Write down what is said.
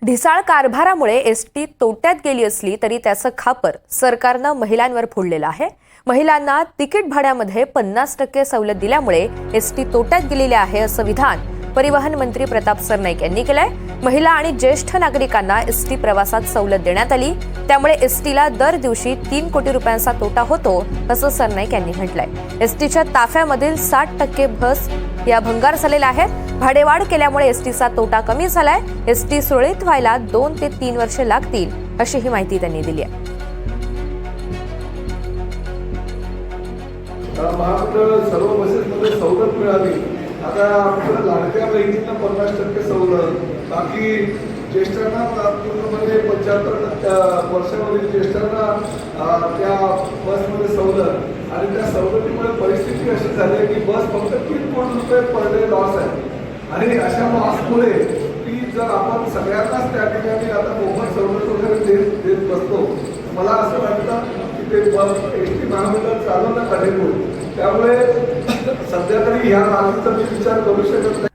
ढिसाळ कारभारामुळे एसटी तोट्यात गेली असली तरी त्याचं खापर सरकारनं महिलांवर फोडलेलं आहे। महिलांना तिकीट भाड्यामध्ये 50% सवलत दिल्यामुळे एसटी तोट्यात गेलेली आहे असं विधान परिवहन मंत्री प्रताप सरनाईक यांनी केलंय। महिला आणि ज्येष्ठ नागरिकांना एसटी प्रवासात सवलत देण्यात आली, त्यामुळे एसटीला दर दिवशी 3 कोटी रुपयांचा तोटा होतो असं सरनाईक यांनी म्हटलंय। एसटीच्या ताफ्यामधील 60% बस या भंगार झालेल्या आहेत। भाडेवाढ केल्यामुळे एसटीचा तोटा कमी झालाय। एसटी सुरळीत व्हायला 2 ते 3 वर्ष लागतील अशी ही माहिती त्यांनी दिली आहे। महाराष्ट्र सर्व बसेसमध्ये सवलत मिळाली। आता आपल्या लाडक्या बहिणींना 50% सवलत, बाकी ज्येष्ठांना पूर्णपणे 75 वर्षावरील ज्येष्ठांना त्या बसमध्ये सवलत। आणि त्या सवलतीमुळे परिस्थिती अशी झाली आहे की बस फक्त 3 कोटी रुपये पर डे लॉस आहे। आणि अशा लॉसमुळे की जर आपण सगळ्यांनाच त्या ठिकाणी आता मोफत सवलत वगैरे देत बसतो, मला असं वाटतं की ते एसटी महामंडळ चालवणं कठीण होईल। त्यामुळे सध्या तरी ह्या बाबतीचा मी विचार करू शकत नाही।